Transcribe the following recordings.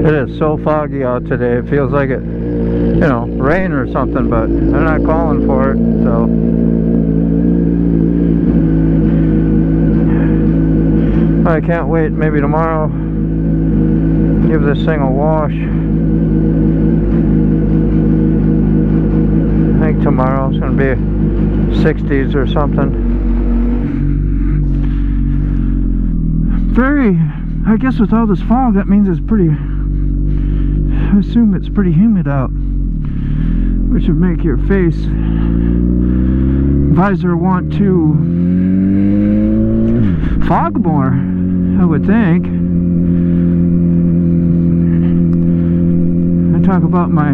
It is so foggy out today. It feels like it, you know, rain or something, but they're not calling for it, so. I can't wait. Maybe tomorrow, give this thing a wash. I think tomorrow it's going to be 60s or something. I guess with all this fog, that means it's pretty, I assume it's pretty humid out, which would make your face visor want to fog more, I would think. I talk about my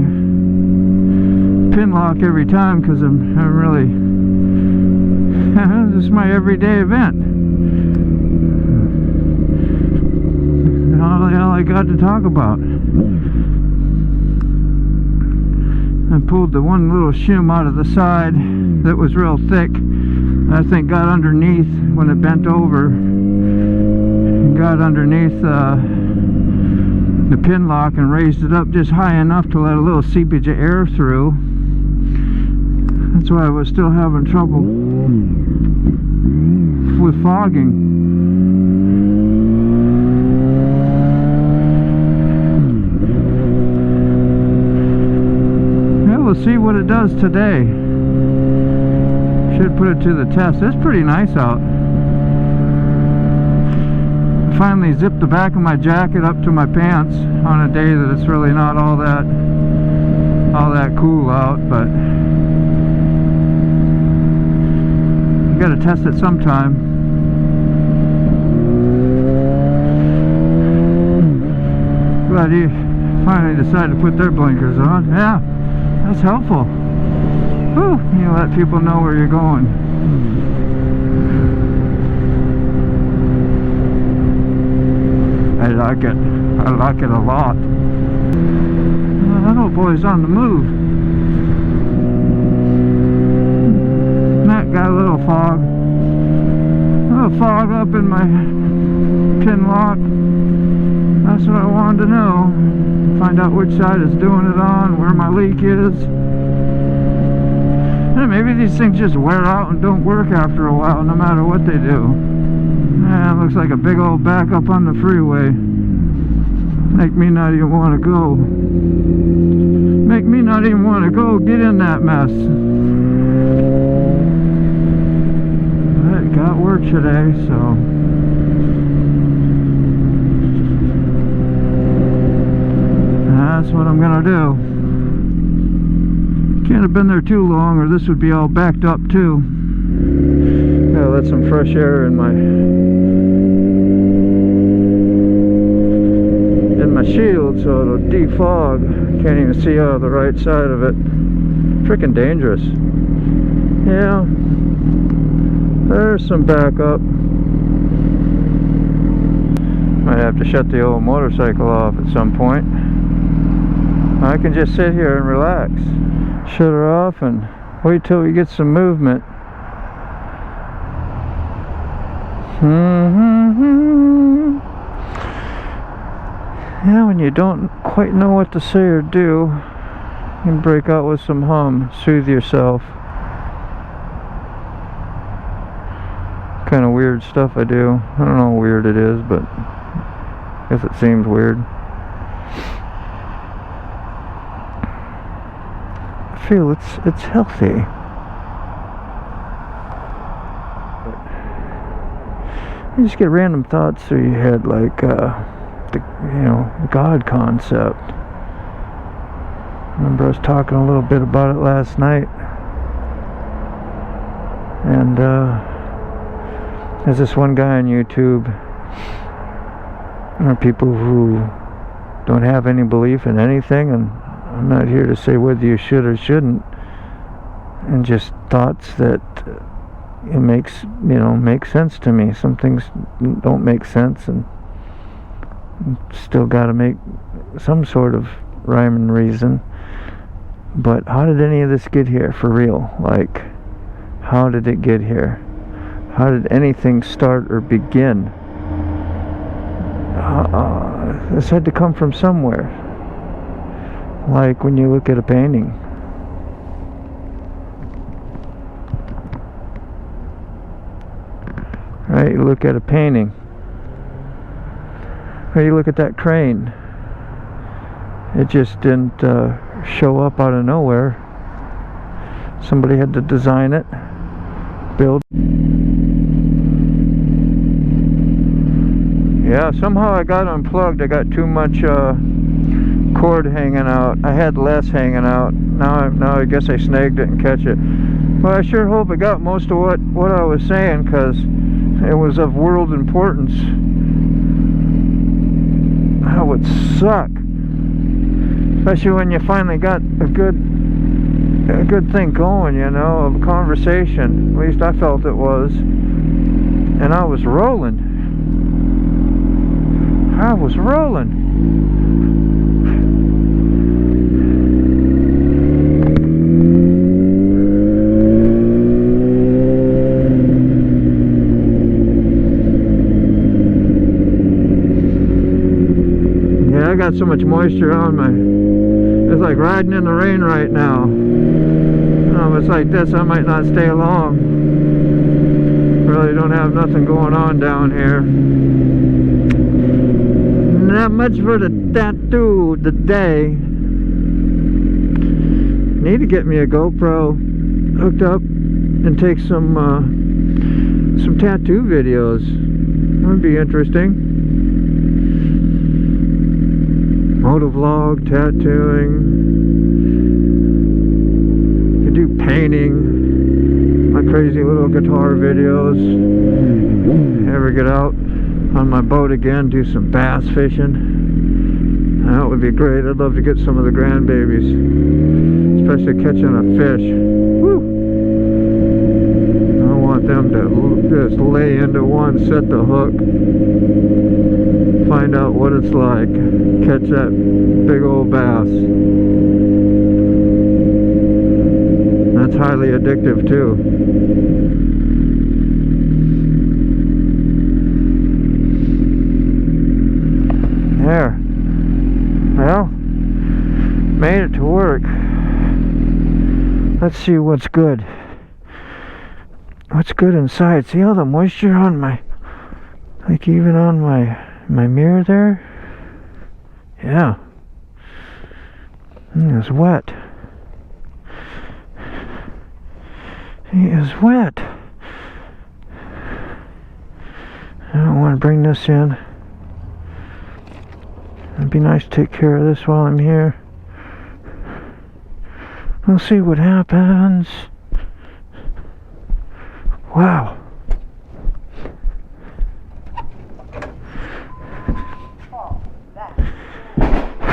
pin lock every time because I'm really, this is my everyday event. All the hell I got to talk about. I pulled the one little shim out of the side that was real thick. I think got underneath when it bent over. Got underneath the pin lock and raised it up just high enough to let a little seepage of air through. That's why I was still having trouble with fogging. We'll see what it does today. Should put it to the test. It's pretty nice out. Finally zipped the back of my jacket up to my pants on a day that it's really not all that cool out, but you gotta test it sometime. Glad you finally decided to put their blinkers on. Yeah. That's helpful. Whew, you let people know where you're going. I like it. I like it a lot. That old boy's on the move. That got a little fog. A little fog up in my pin lock. That's what I wanted to know. Find out which side it's doing it on, where my leak is. And maybe these things just wear out and don't work after a while, no matter what they do. Yeah, it looks like a big old backup on the freeway. Make me not even want to go. Make me not even want to go get in that mess. But it got work today, so. That's what I'm gonna do. Can't have been there too long or this would be all backed up too. Gotta let some fresh air in my shield so it'll defog. Can't even see out of the right side of it. Freaking dangerous. Yeah. There's some backup. Might have to shut the old motorcycle off at some point. I can just sit here and relax. Shut her off and wait till we get some movement. Yeah, when you don't quite know what to say or do, you can break out with some hum. Soothe yourself. Kind of weird stuff I do. I don't know how weird it is, but I guess it seems weird. I feel it's healthy. You just get random thoughts through your head, like the God concept. I remember I was talking a little bit about it last night, and there's this one guy on YouTube. There are people who don't have any belief in anything, and I'm not here to say whether you should or shouldn't, and just thoughts that it makes sense to me. Some things don't make sense, and still got to make some sort of rhyme and reason. But how did any of this get here for real? Like, how did it get here? How did anything start or begin? this had to come from somewhere. Like when you look at a painting. Right, you look at a painting. Or you look at that crane. It just didn't show up out of nowhere. Somebody had to design it, build. Yeah, somehow I got unplugged. I got too much cord hanging out. I had less hanging out. Now I guess I snagged it and catch it. Well, I sure hope I got most of what I was saying, because it was of world importance. That would suck, especially when you finally got a good thing going, you know, a conversation. At least I felt it was, and I was rolling. I was rolling. Yeah, I got so much moisture on my... It's like riding in the rain right now. If it's like this, I might not stay long. Really don't have nothing going on down here. Not much for the tattoo today. Need to get me a GoPro hooked up and take some tattoo videos. That would be interesting. Motovlog, tattooing. Could do painting. My crazy little guitar videos. Ever get out on my boat again, do some bass fishing. That would be great. I'd love to get some of the grandbabies, especially catching a fish. Woo! I want them to just lay into one, set the hook, find out what it's like, catch that big old bass. That's highly addictive too. There. Well, made it to work. Let's see what's good. What's good inside? See all the moisture on my, like even on my mirror there? Yeah. It's wet. He is wet. I don't want to bring this in. It'd be nice to take care of this while I'm here. We'll see what happens. Wow.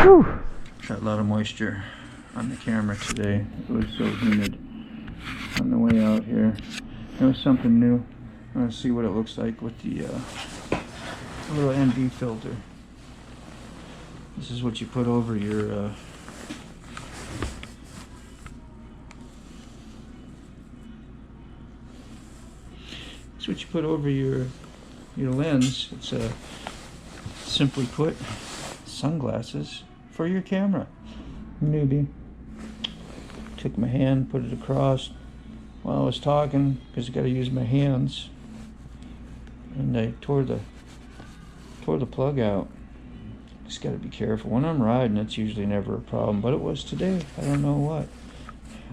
Whew. Got a lot of moisture on the camera today. It was so humid on the way out here. It was something new. I want to see what it looks like with the little ND filter. This is what you put over your lens. It's simply put, sunglasses for your camera. Newbie. Took my hand, put it across while I was talking, because I got to use my hands, and I tore the plug out. Just got to be careful. When I'm riding, it's usually never a problem, but it was today. I don't know what.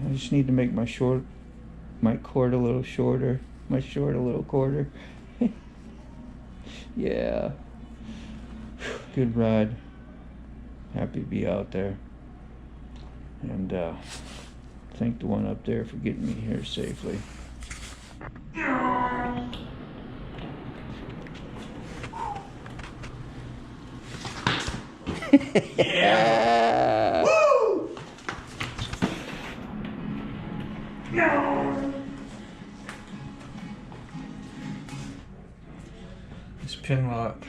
I just need to make my cord a little shorter. My short a little quarter. Yeah. Good ride. Happy to be out there. And thank the one up there for getting me here safely. Yeah. Woo! This pin lock.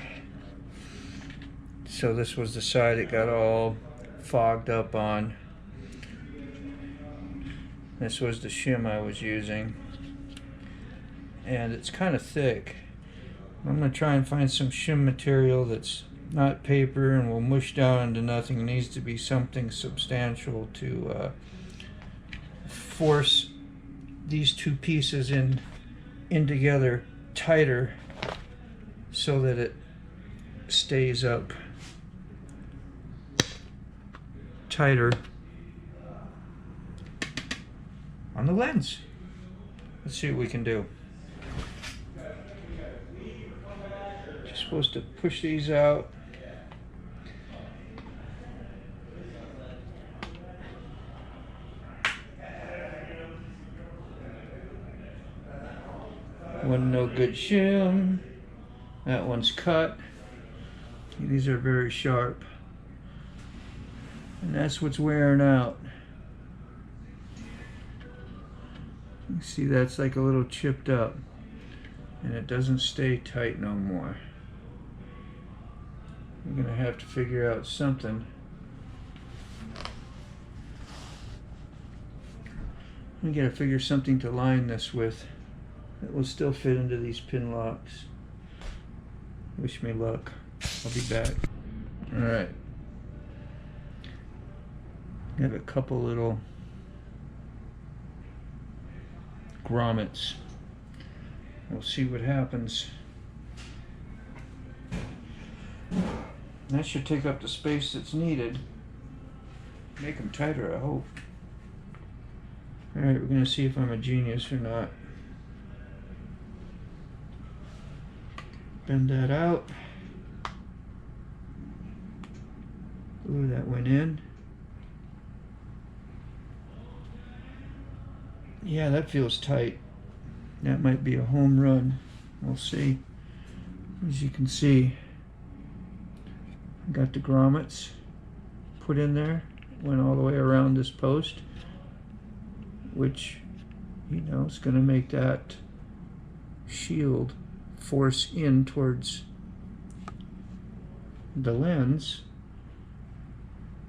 So this was the side it got all fogged up on. This was the shim I was using, and it's kind of thick. I'm going to try and find some shim material that's not paper and will mush down into nothing. It needs to be something substantial to force these two pieces in together tighter so that it stays up tighter on the lens. Let's see what we can do. Just supposed to push these out. One no good shim. That one's cut. These are very sharp. And that's what's wearing out. You see that's like a little chipped up. And it doesn't stay tight no more. We're gonna have to figure out something. We gotta figure something to line this with that will still fit into these pin locks. Wish me luck. I'll be back. Alright. I have a couple little grommets. We'll see what happens. That should take up the space that's needed. Make them tighter, I hope. Alright, we're gonna see if I'm a genius or not. Bend that out. Ooh, that went in. Yeah, that feels tight. That might be a home run. We'll see. As you can see, got the grommets put in there. Went all the way around this post, which, you know, is going to make that shield force in towards the lens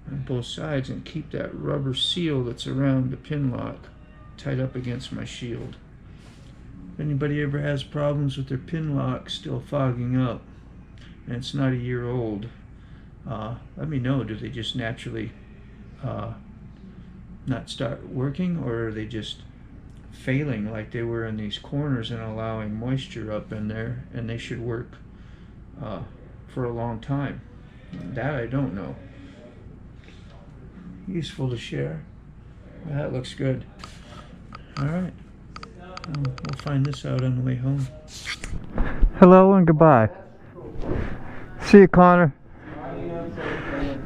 on both sides and keep that rubber seal that's around the pin lock tied up against my shield. If anybody ever has problems with their pin lock still fogging up and it's not a year old, let me know. Do they just naturally not start working, or are they just failing like they were in these corners and allowing moisture up in there, and they should work for a long time? That I don't know. Useful to share. That looks good. Alright. We'll find this out on the way home. Hello and goodbye. See you, Connor.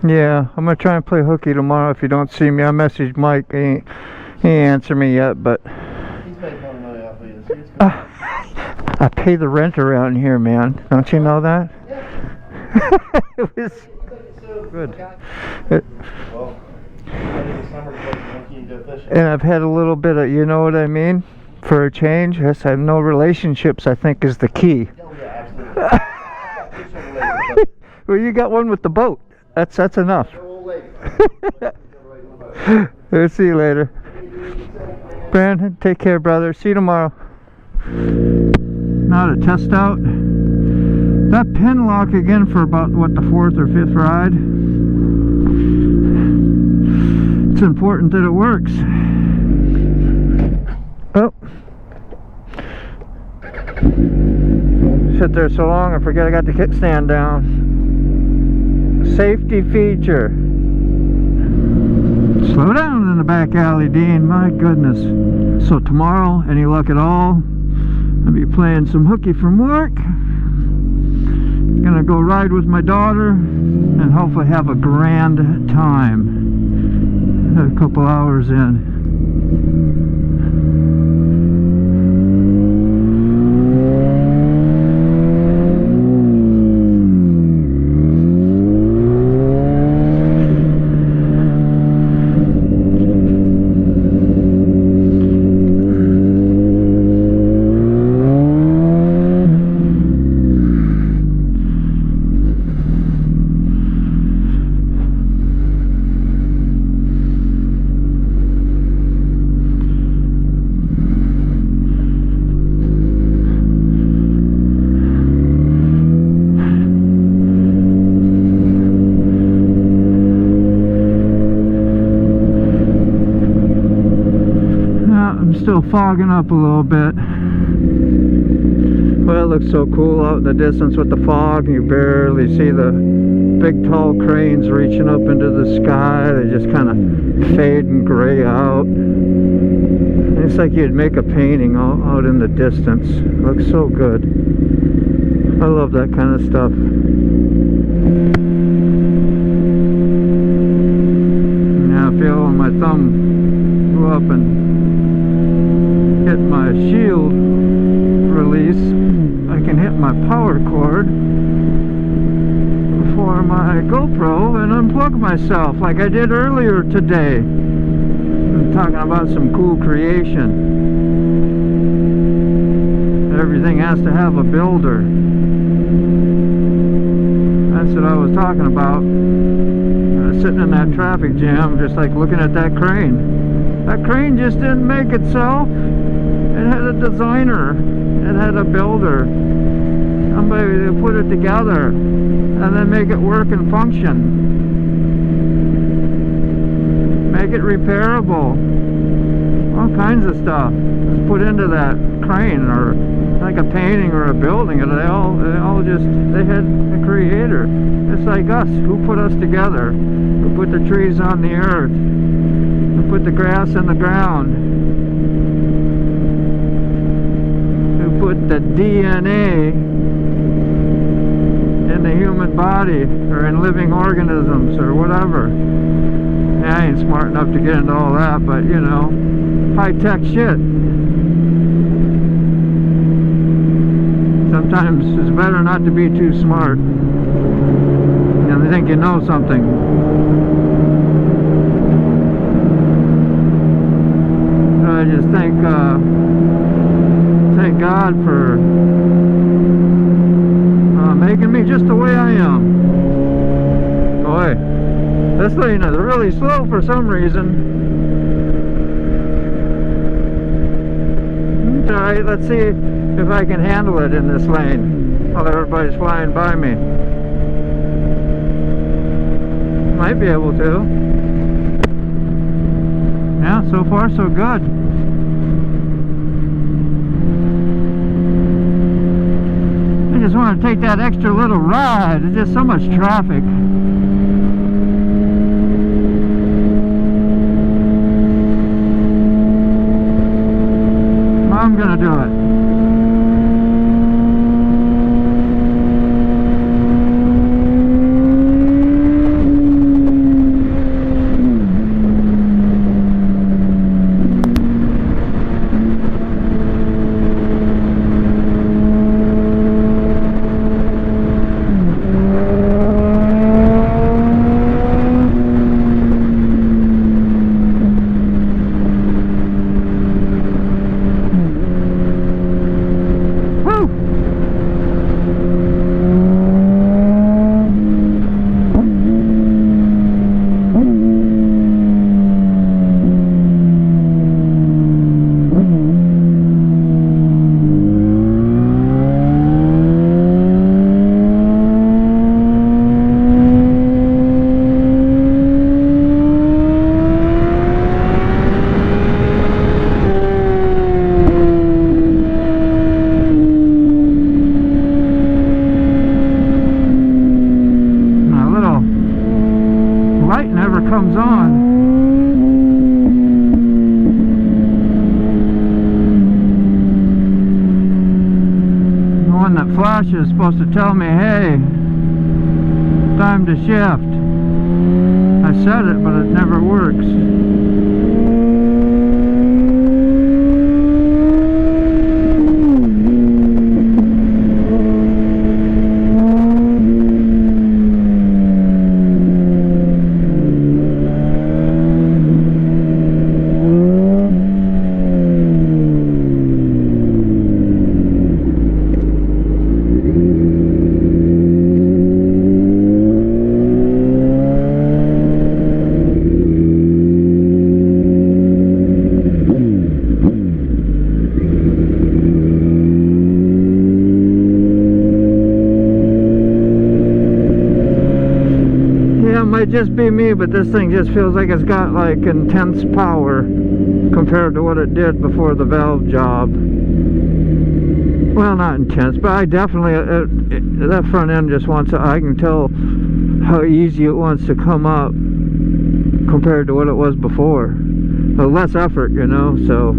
Yeah, I'm gonna try and play hooky tomorrow if you don't see me. I messaged Mike. He ain't answered me yet, but He's making more money off of you. See, it's good. I pay the rent around here, man. Don't you know that? Yeah. It was good. Well, I think the summer place, monkey and go fishing. And I've had a little bit of, you know what I mean? For a change. Yes, I have no relationships, I think, is the key. Oh yeah, absolutely. I've got fish on the lake, but Well, you got one with the boat. That's enough. no old lady. We'll see you later. Brandon, take care, brother. See you tomorrow. Now to test out that pin lock again for about, what, the 4th or 5th ride. It's important that it works. Oh. Sit there so long I forget I got the kickstand down. Safety feature. Slow down in the back alley, Dean. My goodness. So tomorrow, any luck at all, I'll be playing some hooky from work. Gonna go ride with my daughter and hopefully have a grand time. A couple hours in. still fogging up a little bit. Well, it looks so cool out in the distance with the fog. You barely see the big tall cranes reaching up into the sky. They just kind of fade and gray out. It's like you'd make a painting out in the distance. It looks so good. I love that kind of stuff. Now I feel when my thumb go up and hit my shield release, I can hit my power cord for my GoPro and unplug myself like I did earlier today. I'm talking about some cool creation. Everything has to have a builder. That's what I was talking about. Sitting in that traffic jam, just like looking at that crane. That crane just didn't make itself. It had a designer. It had a builder. Somebody to put it together and then make it work and function. Make it repairable. All kinds of stuff is put into that crane, or like a painting or a building, and they all had a creator. It's like us, who put us together, who put the trees on the earth, who put the grass in the ground, who put the DNA in the human body, or in living organisms, or whatever. Yeah, I ain't smart enough to get into all that, but you know, high-tech shit. Sometimes it's better not to be too smart and think you know something. So I just thank God for making me just the way I am. Boy, this lane is really slow for some reason. It's alright, let's see if I can handle it in this lane while everybody's flying by me. Might be able to. Yeah, so far so good. I just want to take that extra little ride. There's just so much traffic. I'm gonna do it. Comes on. The one that flashes is supposed to tell me, hey, time to shift. I said it, but it never works. might just be me, but this thing just feels like it's got like intense power compared to what it did before the valve job. Well, not intense, but I definitely, that front end just wants, I can tell how easy it wants to come up compared to what it was before. But less effort, you know, so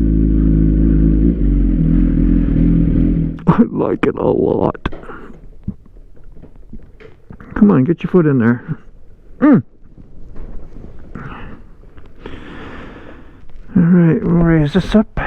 I like it a lot. Come on, get your foot in there. Alright, we'll raise this up.